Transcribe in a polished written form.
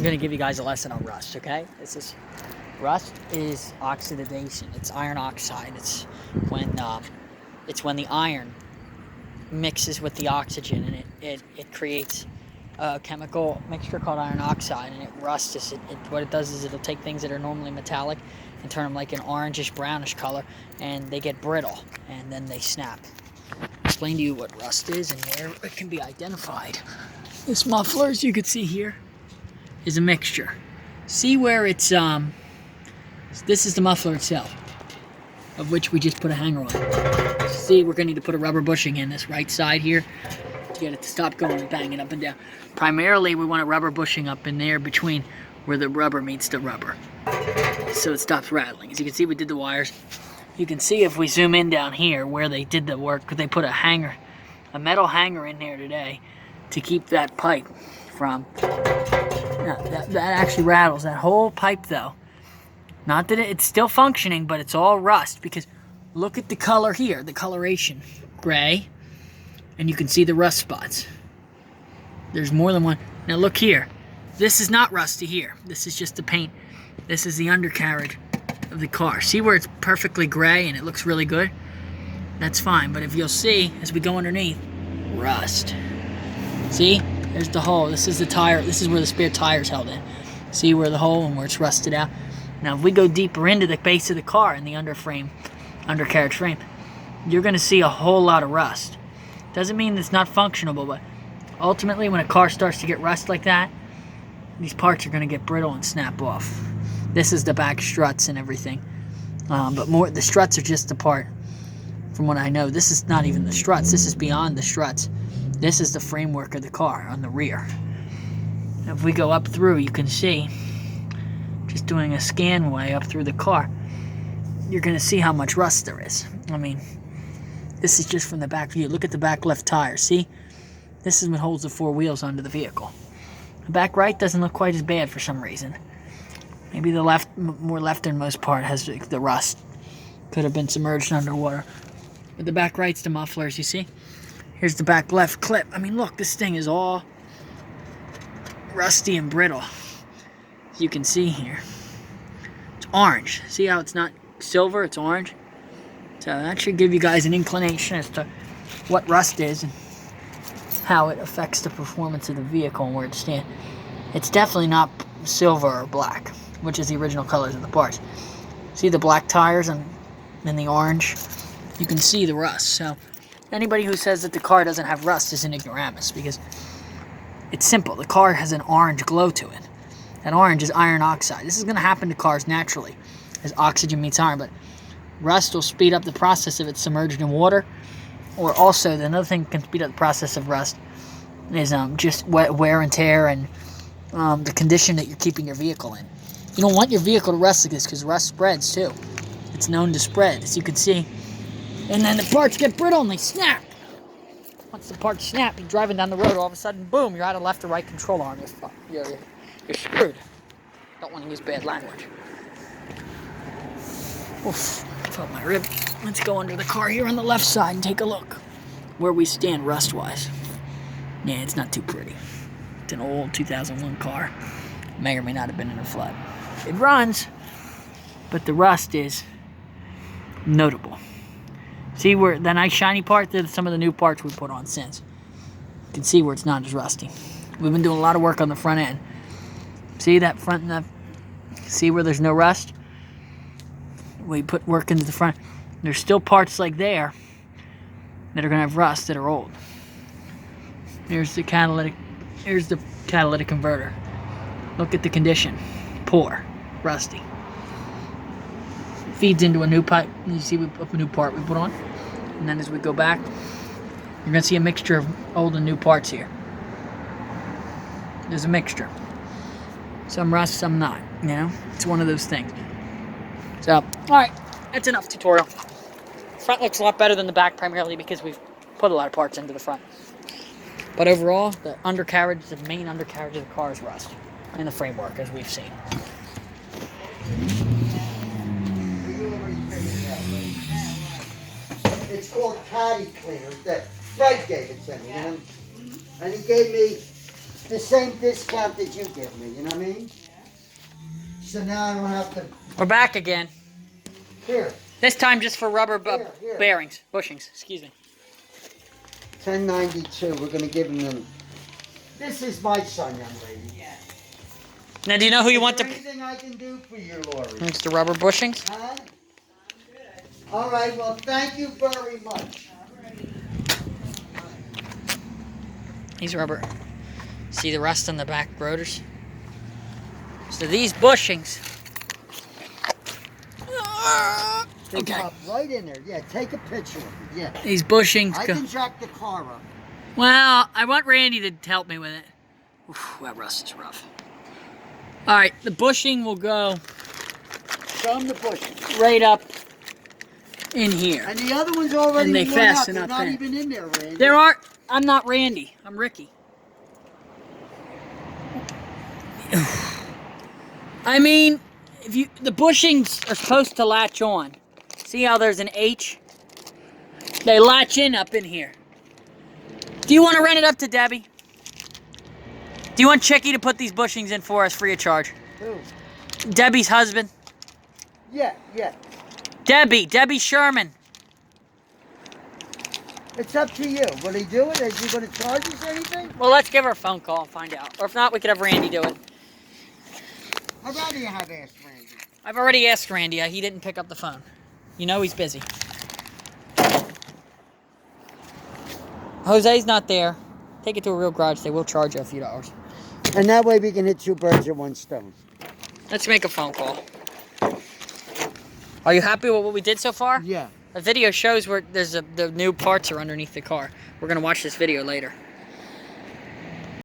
going to give you guys a lesson on rust, okay? Rust is oxidation. It's iron oxide. It's when the iron mixes with the oxygen, and it creates a chemical mixture called iron oxide, and it rusts. What it does is it'll take things that are normally metallic and turn them like an orangish brownish color, and they get brittle, and then they snap. I'll explain to you what rust is and where it can be identified. This muffler, as you can see here, is a mixture. See where it's this is the muffler itself, of which we just put a hanger on. See, we're going to need to put a rubber bushing in this right side here to get it to stop going and banging up and down. Primarily, we want a rubber bushing up in there between where the rubber meets the rubber, so it stops rattling. As you can see, we did the wires. You can see if we zoom in down here where they did the work, they put a metal hanger in there today to keep that pipe from, that actually rattles. That whole pipe though, not that it's still functioning, but it's all rust, because look at the color here, the coloration, gray, and you can see the rust spots. There's more than one. Now look here, this is not rusty here. This is just the paint. This is the undercarriage of the car. See where it's perfectly gray and it looks really good? That's fine, but if you'll see, as we go underneath, rust. See? There's the hole. This is the tire. This is where the spare tire's held in. See where the hole and where it's rusted out? Now, if we go deeper into the base of the car in the undercarriage frame, you're going to see a whole lot of rust. Doesn't mean it's not functionable, but ultimately, when a car starts to get rust like that, these parts are going to get brittle and snap off. This is the back struts and everything, but the struts are just the part. From what I know, this is not even the struts. This is beyond the struts. This is the framework of the car on the rear. If we go up through, you can see, just doing a scan way up through the car, you're going to see how much rust there is. I mean, this is just from the back view. Look at the back left tire. See? This is what holds the four wheels onto the vehicle. The back right doesn't look quite as bad for some reason. Maybe the more lefternmost part has the rust. Could have been submerged underwater. But the back right's the mufflers, you see? Here's the back left clip. I mean, look, this thing is all rusty and brittle. As you can see here. It's orange. See how it's not silver, it's orange? So that should give you guys an inclination as to what rust is and how it affects the performance of the vehicle and where it stands. It's definitely not silver or black, which is the original colors of the parts. See the black tires and the orange? You can see the rust. So anybody who says that the car doesn't have rust is an ignoramus, because it's simple. The car has an orange glow to it. That orange is iron oxide. This is going to happen to cars naturally as oxygen meets iron, but rust will speed up the process if it's submerged in water. Or also, another thing that can speed up the process of rust is just wear and tear and the condition that you're keeping your vehicle in. You don't want your vehicle to rust like this, because rust spreads too. It's known to spread, as you can see. And then the parts get brittle and they snap. Once the parts snap, you're driving down the road, all of a sudden, boom, you're out of left or right control arm. You're screwed. Don't want to use bad language. Oof, felt my rib. Let's go under the car here on the left side and take a look where we stand rust-wise. Yeah, it's not too pretty. It's an old 2001 car. May or may not have been in a flood. It runs, but the rust is notable. See where the nice shiny part? There's some of the new parts we put on since. You can see where it's not as rusty. We've been doing a lot of work on the front end. See that front end? See where there's no rust? We put work into the front. There's still parts like there that are going to have rust that are old. Here's the catalytic converter. Look at the condition. Poor. Rusty. Feeds into a new pipe. You see we put a new part we put on. And then as we go back, you're going to see a mixture of old and new parts here. There's a mixture. Some rust, some not. You know? It's one of those things. So, alright. That's enough tutorial. Front looks a lot better than the back, primarily because we've put a lot of parts into the front. But overall, the main undercarriage of the car is rust. And the framework, as we've seen. It's called caddy cleaner. That Fred gave it to me, and he gave me the same discount that you give me, you know what I mean? So now I don't have to... We're back again. Here. This time just for rubber Here. bearings, bushings, excuse me. $10.92, we're gonna give him them. This is my son, young lady. Yeah. Now, do you know who you want to... anything I can do for you, Lori? It's the rubber bushings. Huh? All right, well, thank you very much. These rubber. See the rust on the back rotors? So these bushings. They Okay. pop right in there. Yeah, take a picture of it. Yeah. These bushings I go. can jack the car up. Well, I want Randy to help me with it. Oof, that rust is rough. All right, the bushing will go Show them the bushing. right up in here. And the other one's already And they worn out. fasten They're up not in. even in there, Randy. There are. I'm not Randy. I'm Ricky. I mean, if you the bushings are supposed to latch on. See how there's an H? They latch in up in here. Do you want to rent it up to Debbie? Do you want Chicky to put these bushings in for us free of charge? Who? Debbie's husband. Yeah. Debbie Sherman. It's up to you. Will he do it? Is he going to charge us anything? Well, let's give her a phone call and find out. Or if not, we could have Randy do it. I'd rather you have asked Randy. I've already asked Randy. He didn't pick up the phone. You know he's busy. Jose's not there. Take it to a real garage. They will charge you a few dollars. And that way we can hit 2 birds with 1 stone. Let's make a phone call. Are you happy with what we did so far? Yeah. The video shows where the new parts are underneath the car. We're going to watch this video later.